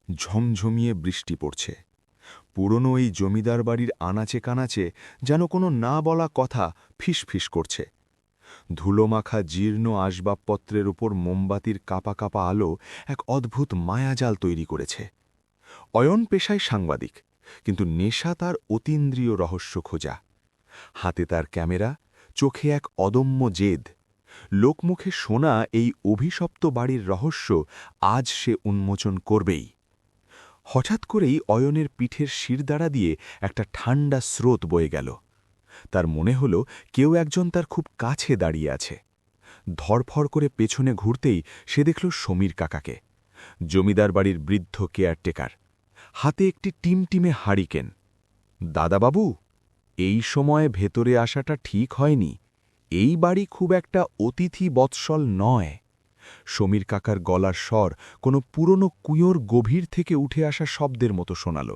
ঝমঝমিয়ে বৃষ্টি পড়ছে। পুরনো এই জমিদার বাড়ির আনাচে কানাচে যেন কোনো না বলা কথা ফিসফিস করছে। ধুলোমাখা জীর্ণ আসবাবপত্রের উপর মোমবাতির কাপা কাপা আলো এক অদ্ভুত মায়াজাল তৈরি করেছে। অয়ন পেশায় সাংবাদিক, কিন্তু নেশা তার অতীন্দ্রিয় রহস্য খোঁজা। হাতে তার ক্যামেরা, চোখে এক অদম্য জেদ। লোকমুখে শোনা এই অভিশপ্ত বাড়ির রহস্য আজ সে উন্মোচন করবেই। হঠাৎ করেই অয়নের পিঠের শিরদাঁড়া দিয়ে একটা ঠান্ডা স্রোত বয়ে গেল। তার মনে হল কেউ একজন তার খুব কাছে দাঁড়িয়ে আছে। ধরফর করে পেছনে ঘুরতেই সে দেখল সমীর কাকাকে, জমিদার বাড়ির বৃদ্ধ কেয়ারটেকার, হাতে একটি টিমটিমে হারিকেন। দাদাবাবু, এই সময়ে ভেতরে আসাটা ঠিক হয়নি। এই বাড়ি খুব একটা অতিথি বৎসল নয়। সমীর কাকার গলার স্বর কোনো পুরনো কুয়োর গভীর থেকে উঠে আসা শব্দের মতো শোনাল।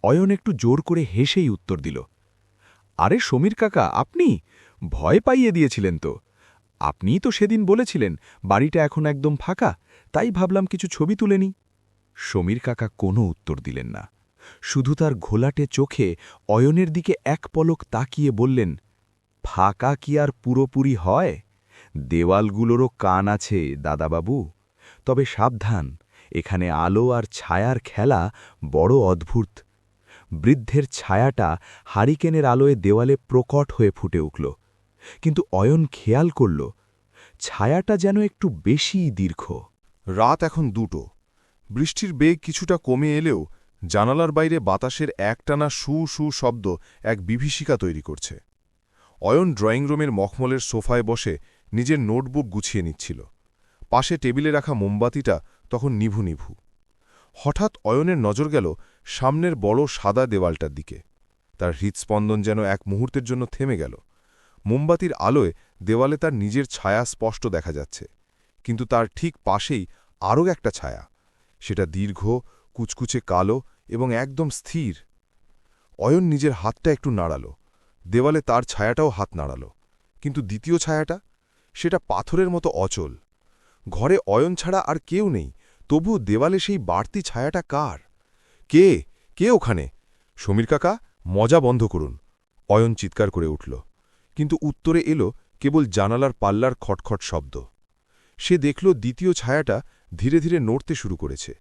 অয়ন একটু জোর করে হেসেই উত্তর দিল, আরে সমীর কাকা, আপনি? ভয় পাইয়ে দিয়েছিলেন তো। আপনিই তো সেদিন বলেছিলেন বাড়িটা এখন একদম ফাঁকা, তাই ভাবলাম কিছু ছবি তুলে নিই। সমীর কাকা কোনো উত্তর দিলেন না, শুধু তার ঘোলাটে চোখে অয়নের দিকে এক পলক তাকিয়ে বললেন, ফাঁকা কি আর পুরোপুরি হয়? দেওয়ালগুলোরও কান আছে দাদাবাবু। তবে সাবধান, এখানে আলো আর ছায়ার খেলা বড় অদ্ভুত। বৃদ্ধের ছায়াটা হারিকেনের আলোয় দেওয়ালে প্রকট হয়ে ফুটে উঠল, কিন্তু অয়ন খেয়াল করল ছায়াটা যেন একটু বেশিই দীর্ঘ। রাত এখন 2টো। বৃষ্টির বেগ কিছুটা কমে এলেও জানালার বাইরে বাতাসের একটানা শু শু শব্দ এক বিভীষিকা তৈরি করছে। অয়ন ড্রয়িং রুমের মখমলের সোফায় বসে নিজের নোটবুক গুছিয়ে নিচ্ছিল। পাশে টেবিলে রাখা মোমবাতিটা তখন নিভু নিভু। হঠাৎ অয়নের নজর গেল সামনের বড় সাদা দেওয়ালটার দিকে। তার হৃৎস্পন্দন যেন এক মুহূর্তের জন্য থেমে গেল। মোমবাতির আলোয় দেওয়ালে তার নিজের ছায়া স্পষ্ট দেখা যাচ্ছে, কিন্তু তার ঠিক পাশেই আরও একটা ছায়া। সেটা দীর্ঘ, কুচকুচে কালো এবং একদম স্থির। অয়ন নিজের হাতটা একটু নাড়াল। দেওয়ালে তার ছায়াটাও হাত নাড়াল, কিন্তু দ্বিতীয় ছায়াটা, সেটা পাথরের মতো অচল। ঘরে অয়ন ছাড়া আর কেউ নেই, তবুও দেওয়ালে সেই বাড়তি ছায়াটা কার? কে কে ওখানে? সমীর কাকা, মজা বন্ধ করুন, অয়ন চিৎকার করে উঠল। কিন্তু উত্তরে এলো কেবল জানালার পাল্লার খটখট শব্দ। সে দেখল দ্বিতীয় ছায়াটা ধীরে ধীরে নড়তে শুরু করেছে,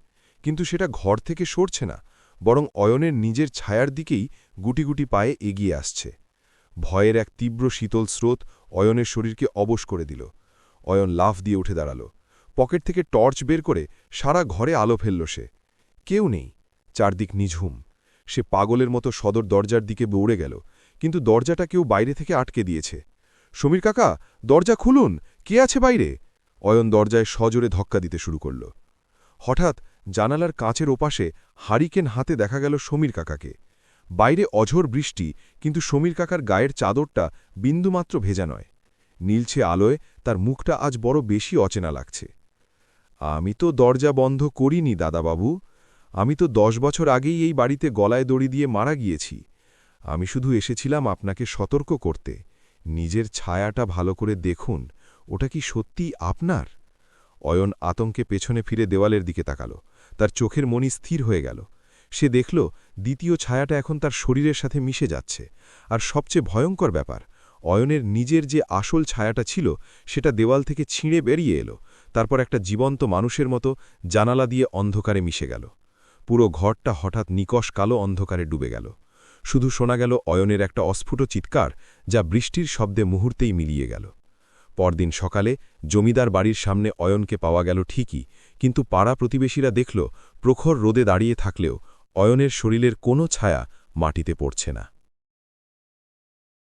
কিন্তু সেটা ঘর থেকে সরছে না, বরং অয়নের নিজের ছায়ার দিকেই গুটি গুটি পায়ে এগিয়ে আসছে। ভয়ের এক তীব্র শীতল স্রোত অয়নের শরীরকে অবশ করে দিল। অয়ন লাফ দিয়ে উঠে দাঁড়াল। পকেট থেকে টর্চ বের করে সারা ঘরে আলো ফেলল সে। কেউ নেই, চারদিক নিঝুম। সে পাগলের মতো সদর দরজার দিকে দৌড়ে গেল, কিন্তু দরজাটা কেউ বাইরে থেকে আটকে দিয়েছে। সমীর কাকা, দরজা খুলুন, কে আছে বাইরে? অয়ন দরজায় সজোরে ধক্কা দিতে শুরু করল। হঠাৎ জানালার কাঁচের ওপাশে হারিকেন হাতে দেখা গেল সমীর কাকাকে। বাইরে অঝোর বৃষ্টি, কিন্তু সমীর কাকার গায়ের চাদরটা বিন্দুমাত্র ভেজা নয়। নীলছে আলোয় তার মুখটা আজ বড় বেশি অচেনা লাগছে। আমি তো দরজা বন্ধ করিনি দাদাবাবু। আমি তো 10 বছর আগেই এই বাড়িতে গলায় দড়ি দিয়ে মারা গিয়েছি। আমি শুধু এসেছিলাম আপনাকে সতর্ক করতে। নিজের ছায়াটা ভালো করে দেখুন, ওটা কি সত্যিই আপনার? অয়ন আতঙ্কে পেছনে ফিরে দেওয়ালের দিকে তাকাল। তার চোখের মনি স্থির হয়ে গেল। সে দেখল দ্বিতীয় ছায়াটা এখন তার শরীরের সাথে মিশে যাচ্ছে। আর সবচেয়ে ভয়ঙ্কর ব্যাপার, অয়নের নিজের যে আসল ছায়াটা ছিল সেটা দেওয়াল থেকে ছিঁড়ে বেরিয়ে এলো, তারপর একটা জীবন্ত মানুষের মতো জানালা দিয়ে অন্ধকারে মিশে গেল। পুরো ঘরটা হঠাৎ নিকষ কালো অন্ধকারে ডুবে গেল। শুধু শোনা গেল অয়নের একটা অস্ফুট চিৎকার, যা বৃষ্টির শব্দে মুহূর্তেই মিলিয়ে গেল। পরদিন সকালে জমিদার বাড়ির সামনে অয়নকে পাওয়া গেল ঠিকই, কিন্তু পাড়া প্রতিবেশীরা দেখল প্রখর রোদে দাঁড়িয়ে থাকলেও অয়নের শরীরের কোনো ছায়া মাটিতে পড়ছে না।